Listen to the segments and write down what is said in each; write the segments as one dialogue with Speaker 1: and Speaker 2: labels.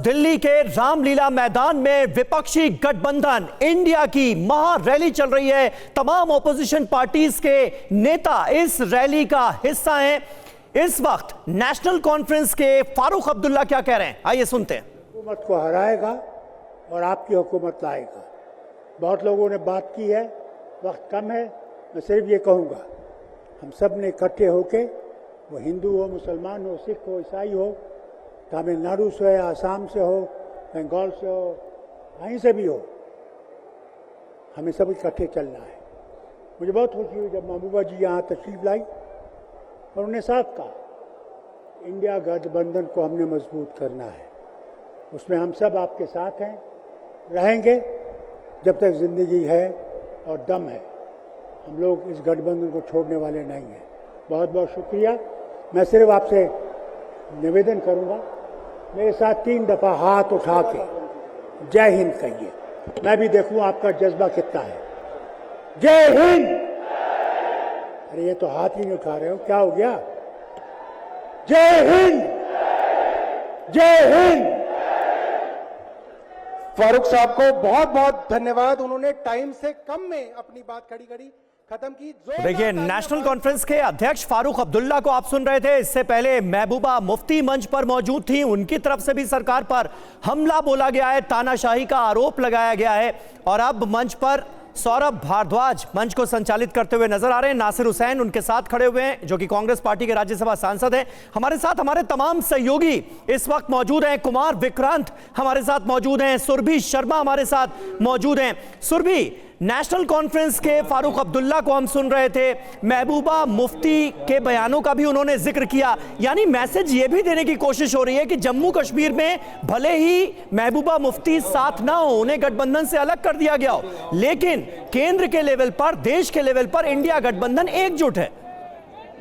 Speaker 1: दिल्ली के रामलीला मैदान में विपक्षी गठबंधन इंडिया की महा रैली चल रही है। तमाम ओपोजिशन पार्टीज के नेता इस रैली का हिस्सा हैं। इस वक्त नेशनल कॉन्फ्रेंस के फारूक अब्दुल्ला क्या कह रहे हैं, आइए सुनते हैं।
Speaker 2: हुकूमत को हराएगा और आपकी हुकूमत लाएगा। बहुत लोगों ने बात की है, वक्त कम है, मैं सिर्फ ये कहूँगा हम सब ने इकट्ठे होके, वो हिंदू हो, मुसलमान हो, सिख हो, ईसाई हो, तमिलनाडु से हो, आसाम से हो, बंगाल से हो, कहीं से भी हो, हमें सब इकट्ठे चलना है। मुझे बहुत खुशी हुई जब महबूबा जी यहाँ तशरीफ लाई और उन्होंने साफ कहा इंडिया गठबंधन को हमने मजबूत करना है, उसमें हम सब आपके साथ हैं, रहेंगे जब तक जिंदगी है और दम है। हम लोग इस गठबंधन को छोड़ने वाले नहीं हैं। बहुत बहुत शुक्रिया। मैं सिर्फ आपसे निवेदन करूंगा, मेरे साथ 3 दफा हाथ उठा के जय हिंद कहिए, मैं भी देखूं आपका जज्बा कितना है। जय हिंद। अरे ये तो हाथ ही नहीं उठा रहे हो, क्या हो गया? जय हिंद, जय हिंद।
Speaker 3: फारूक साहब को बहुत बहुत धन्यवाद, उन्होंने टाइम से कम में अपनी बात खड़ी खत्म की।
Speaker 1: देखिए, नेशनल कॉन्फ्रेंस के अध्यक्ष फारूक अब्दुल्ला को आप सुन रहे थे। इससे पहले महबूबा मुफ्ती मंच पर मौजूद थी, उनकी तरफ से भी सरकार पर हमला बोला गया है, तानाशाही का आरोप लगाया गया है। और अब मंच पर सौरभ भारद्वाज मंच को संचालित करते हुए नजर आ रहे हैं। नासिर हुसैन उनके साथ खड़े हुए हैं, जो कि कांग्रेस पार्टी के राज्यसभा सांसद हैं। हमारे साथ हमारे तमाम सहयोगी इस वक्त मौजूद हैं। कुमार विक्रांत हमारे साथ मौजूद हैं, सुरभि शर्मा हमारे साथ मौजूद हैं। सुरभि, नेशनल कॉन्फ्रेंस के फारूक अब्दुल्ला को हम सुन रहे थे, महबूबा मुफ्ती के बयानों का भी उन्होंने जिक्र किया, यानी मैसेज ये भी देने की कोशिश हो रही है कि जम्मू कश्मीर में भले ही महबूबा मुफ्ती साथ ना हो, उन्हें गठबंधन से अलग कर दिया गया हो, लेकिन केंद्र के लेवल पर, देश के लेवल पर इंडिया गठबंधन एकजुट है।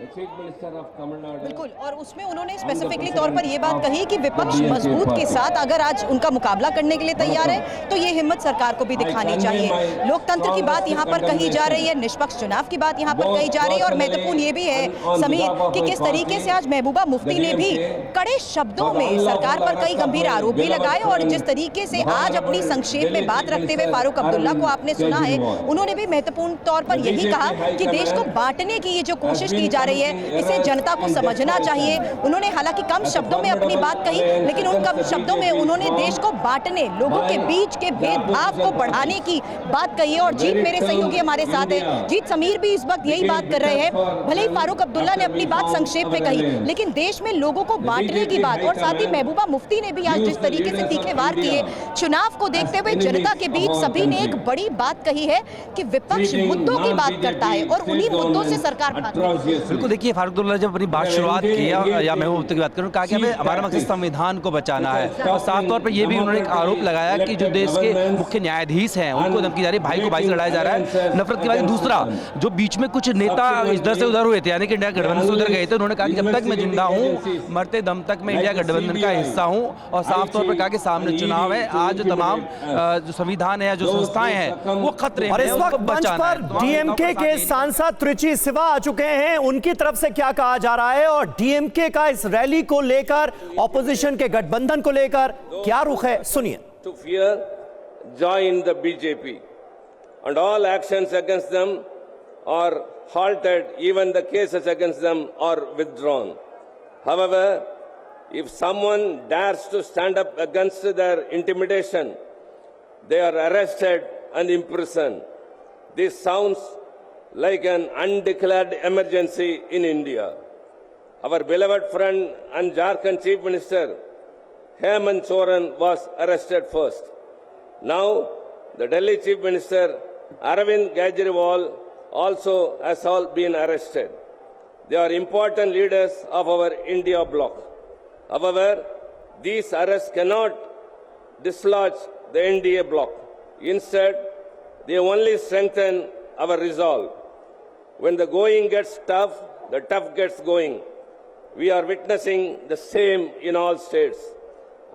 Speaker 4: बिल्कुल, और उसमें उन्होंने स्पेसिफिकली तौर पर यह बात कही कि विपक्ष मजबूत के साथ अगर आज उनका मुकाबला करने के लिए तैयार है तो ये हिम्मत सरकार को भी दिखानी चाहिए। लोकतंत्र की बात यहाँ पर कही जा रही है, निष्पक्ष चुनाव की बात यहाँ पर कही जा रही है। और महत्वपूर्ण ये भी है समीर कि किस तरीके से आज महबूबा मुफ्ती ने भी कड़े शब्दों में सरकार पर कई गंभीर आरोप भी लगाए। और जिस तरीके से आज अपनी संक्षेप में बात रखते हुए फारूक अब्दुल्ला को आपने सुना है, उन्होंने भी महत्वपूर्ण तौर पर यही कहा कि देश को बांटने की ये जो कोशिश की जा रही है, इसे जनता को समझना चाहिए। उन्होंने हालांकि कम शब्दों में अपनी बात कही, लेकिन उन कम शब्दों में उन्होंने देश को बांटने, लोगों के बीच के भेदभाव को बढ़ाने की बात कही है। और जीत मेरे सहयोगी हमारे साथ है, जीत समीर भी इस वक्त यही बात कर रहे हैं। भले ही फारूक अब्दुल्ला ने अपनी बात संक्षेप में कही, लेकिन देश में लोगों को बांटने की बात, और साथ ही महबूबा मुफ्ती ने भी आज जिस तरीके से तीखे वार किए, चुनाव को देखते हुए जनता के बीच सभी ने एक बड़ी बात कही है कि विपक्ष मुद्दों की बात करता है और उन्हीं मुद्दों से सरकार
Speaker 5: बिल्कुल। देखिए, फारूक अब्दुल्ला जब अपनी बात शुरुआत की या महबूबा मुफ्ती की बात करूं, कहा कि हमें हमारा मकसद संविधान को बचाना है। और साफ तौर पर यह भी उन्होंने एक आरोप लगाया कि जो देश के मुख्य न्यायाधीश हैं उनको धमकी जा रही है, भाई को भाई से लड़ाया जा रहा है, नफरत की बात। दूसरा, जो बीच में कुछ नेता इधर से उधर हुए थे, यानी कि इंडिया गठबंधन से उधर गए थे, उन्होंने कहा कि जब तक मैं जिंदा हूँ, मरते दम तक मैं इंडिया गठबंधन का हिस्सा हूँ। और साफ तौर पर कहा कि सामने चुनाव है, आज जो तमाम जो संविधान है, जो संस्थाएं हैं, वो खतरे में।
Speaker 1: और इस वक्त मंच पर डीएमके के सांसद त्रिची सिवा आ चुके हैं, उनकी तरफ से क्या कहा जा रहा है और डीएमके का इस रैली को लेकर, ऑपोजिशन के गठबंधन को लेकर क्या रुख है, सुनिए।
Speaker 6: To fear, join the BJP, and all actions against them are halted. Even the cases against them are withdrawn. However, if someone dares to stand up against their intimidation, they are arrested and imprisoned. This sounds like an undeclared emergency in India. Our beloved friend and Jharkhand Chief Minister Hemant Soren was arrested first. Now, the Delhi Chief Minister Arvind Kejriwal also has all been arrested. They are important leaders of our India bloc. However, these arrests cannot dislodge the NDA bloc. Instead, they only strengthen our resolve. When the going gets tough, the tough gets going. We are witnessing the same in all states.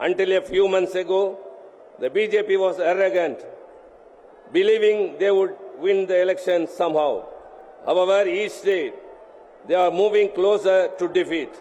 Speaker 6: Until a few months ago, the BJP was arrogant, believing they would win the election somehow. However, each day they are moving closer to defeat.